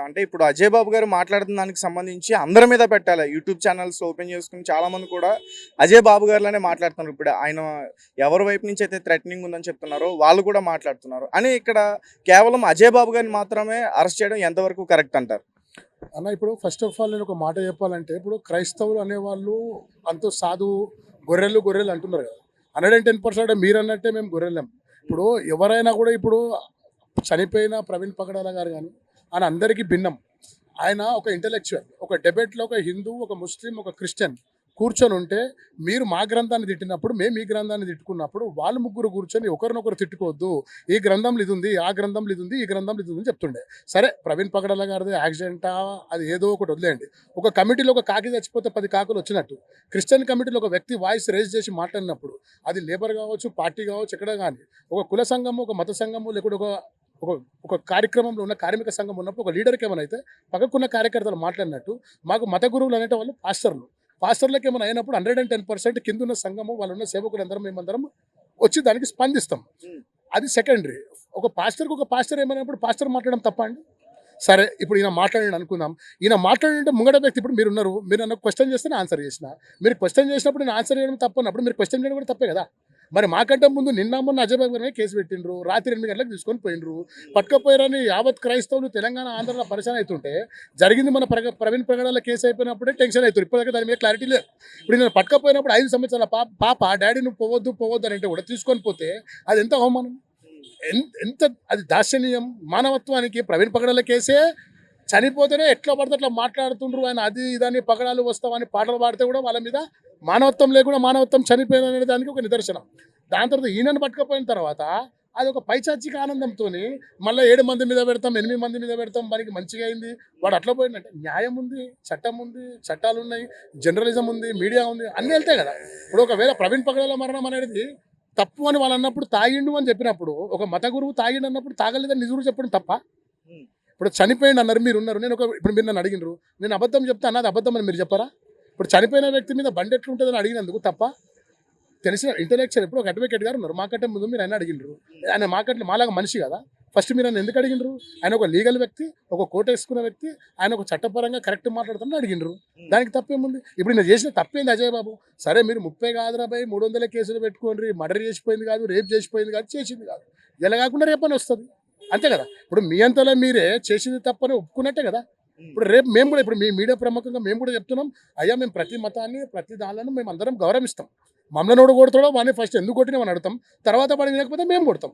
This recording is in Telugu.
అంటే ఇప్పుడు అజయ్ బాబు గారు మాట్లాడుతున్న దానికి సంబంధించి అందరి మీద పెట్టాలి. యూట్యూబ్ ఛానెల్స్ ఓపెన్ చేసుకొని చాలామంది కూడా అజయ్ బాబు గారిలానే మాట్లాడుతున్నారు. ఇప్పుడు ఆయన ఎవరి వైపు నుంచి అయితే థ్రెటనింగ్ ఉందని చెప్తున్నారో వాళ్ళు కూడా మాట్లాడుతున్నారు. అని ఇక్కడ కేవలం అజయ్ బాబు గారిని మాత్రమే అరెస్ట్ చేయడం ఎంతవరకు కరెక్ట్ అంటారు? అన్న ఇప్పుడు ఫస్ట్ ఆఫ్ ఆల్ నేను ఒక మాట చెప్పాలంటే, ఇప్పుడు క్రైస్తవులు అనేవాళ్ళు అంత సాధువు గొర్రెలు గొర్రెలు అంటున్నారు కదా. 110% మీరు అన్నట్టే మేము గొర్రెలం. ఇప్పుడు ఎవరైనా కూడా ఇప్పుడు చనిపోయిన ప్రవీణ్ పగడాల గారు కానీ ఆయన అందరికీ భిన్నం. ఆయన ఒక ఇంటలెక్చువల్. ఒక డెబేట్లో ఒక హిందూ, ఒక ముస్లిం, ఒక క్రిస్టియన్ కూర్చొని ఉంటే, మీరు మా గ్రంథాన్ని తిట్టినప్పుడు మేము ఈ గ్రంథాన్ని తిట్టుకున్నప్పుడు వాళ్ళు ముగ్గురు కూర్చొని ఒకరినొకరు తిట్టుకోవద్దు, ఈ గ్రంథంలో ఇది ఉంది, ఆ గ్రంథంలో ఇది ఉంది, ఈ గ్రంథంలో ఇది ఉంది అని చెప్తుండే. సరే ప్రవీణ్ పగడాల గారిది యాక్సిడెంటా, అది ఏదో ఒకటి వదిలేయండి. ఒక కమిటీలో ఒక కాకి చచ్చిపోతే 10 కాకులు వచ్చినట్టు క్రిస్టియన్ కమిటీలో ఒక వ్యక్తి వాయిస్ రేజ్ చేసి మాట్లాడినప్పుడు, అది లేబర్ కావచ్చు, పార్టీ కావచ్చు, ఎక్కడ కానీ ఒక కుల సంఘము, ఒక మత సంఘము, లేకుంటే ఒక ఒక ఒక కార్యక్రమంలో ఉన్న కార్మిక సంఘం ఉన్నప్పుడు ఒక లీడర్కి ఏమైనా అయితే పక్కకున్న కార్యకర్తలు మాట్లాడినట్టు, మాకు మత గురువులు అనేట వాళ్ళు పాస్టర్లకు ఏమైనా అయినప్పుడు 110% కింద ఉన్న సంఘము, వాళ్ళు ఉన్న సేవకులందరం మేమందరం వచ్చి దానికి స్పందిస్తాం. అది సెకండరీ. ఒక పాస్టర్ ఏమైనప్పుడు పాస్టర్ మాట్లాడడం తప్ప అండి? సరే ఇప్పుడు ఈయన మాట్లాడండి అనుకుందాం. ఈయన మాట్లాడంటే ముంగడ వ్యక్తి, ఇప్పుడు మీరు ఉన్నారు, మీరు నన్ను క్వశ్చన్ చేస్తే నేను ఆన్సర్ చేసిన, మీరు క్వశ్చన్ చేసినప్పుడు నేను ఆన్సర్ చేయడం తప్పు అన్నప్పుడు మీరు క్వశ్చన్ చేయడం కూడా తప్పే కదా. మరి మాకంటే ముందు నిన్న మొన్న అజయ్ బాబు గారిని కేసు పెట్టిండ్రు, రాత్రి 8 గంటలకు తీసుకొని పోయినరు, పట్టుకపోయారని యావత్ క్రైస్తవులు తెలంగాణ ఆంధ్రలో పరిచయం అవుతుంటే, జరిగింది మన ప్రవీణ్ ప్రగడాల కేసు అయిపోయినప్పుడే టెన్షన్ అవుతుంది. ఇప్పటిదాకా దాని మీద క్లారిటీ లేదు. ఇప్పుడు నేను పట్టుకపోయినప్పుడు 5 సంవత్సరాల పాప డాడీ నువ్వు పోవద్దు అని అంటే కూడా తీసుకొని పోతే అది ఎంత అవమానం, ఎంత అది దార్శనీయం మానవత్వానికి. ప్రవీణ్ పగడాల కేసే చనిపోతేనే ఎట్లా పడితే అట్లా మాట్లాడుతుండ్రు, ఆయన అది ఇదని పగడాలు వస్తామని పాటలు పాడితే కూడా వాళ్ళ మీద మానవత్వం లేకుండా మానవత్వం చనిపోయింది అనే దానికి ఒక నిదర్శనం. దాని తర్వాత ఈయనను పట్టుకపోయిన తర్వాత అది ఒక పైచాచిక ఆనందంతో మళ్ళీ 7 మంది మీద పెడతాం, 8 మంది మీద పెడతాం, మనకి మంచిగా అయింది, వాడు అట్లా పోయిందంటే న్యాయం ఉంది, చట్టం ఉంది, చట్టాలు ఉన్నాయి, జర్నలిజం ఉంది, మీడియా ఉంది, అన్నీ వెళ్తాయి కదా. ఇప్పుడు ఒకవేళ ప్రవీణ్ పగడాల మరణం అనేది తప్పు అని వాళ్ళు అన్నప్పుడు, తాగిండు అని చెప్పినప్పుడు, ఒక మత గురువు తాగిండు అన్నప్పుడు తాగలేదని నిజుడు చెప్పడం తప్ప? ఇప్పుడు చనిపోయింది అన్నారు, మీరు ఉన్నారు, ఇప్పుడు మీరు నన్ను అడిగినారు, నేను అబద్ధం చెప్తే అన్నది అబద్ధం అని మీరు చెప్పారా? ఇప్పుడు చనిపోయిన వ్యక్తి మీద బండి ఎట్లుంటుందని అడిగినందుకు తప్ప? తెలిసిన ఇంటలెక్చువల్. ఇప్పుడు ఒక అడ్వకేట్ గారు ఉన్నారు, మాకంటే ముందు మీరు ఆయన అడిగినారు, ఆయన మాకంటే మాలాగా మనిషి కదా. ఫస్ట్ మీరు ఆయన ఎందుకు అడిగినారు? ఆయన ఒక లీగల్ వ్యక్తి, ఒక కోట్ వేసుకున్న వ్యక్తి, ఆయన ఒక చట్టపరంగా కరెక్ట్ మాట్లాడుతున్నా అడిగినారు. దానికి తప్పేముంది? ఇప్పుడు నేను చేసిన తప్పేంది అజయ్ బాబు? సరే మీరు 30 కాదు 300 కేసులు పెట్టుకోండి, మర్డర్ చేసిపోయింది కాదు, రేప్ చేసిపోయింది కాదు, చేసింది కాదు, ఇలా కాకుండా రేపని వస్తుంది, అంతే కదా. ఇప్పుడు మీ అంతలో మీరే చేసింది తప్పని ఒప్పుకున్నట్టే కదా. ఇప్పుడు రేపు మేము కూడా, ఇప్పుడు మీ మీడియా ప్రముఖంగా మేము కూడా చెప్తున్నాం, అయ్యా మేము ప్రతి మతాన్ని, ప్రతి దానిలను మేము అందరం గౌరవిస్తాం. మమ్మల్ని నోడు కొడతాడో వాడిని ఫస్ట్ ఎందుకు కొట్టినా మనం అడుగుతాం, తర్వాత వాడిని వినకపోతే మేము కొడతాం.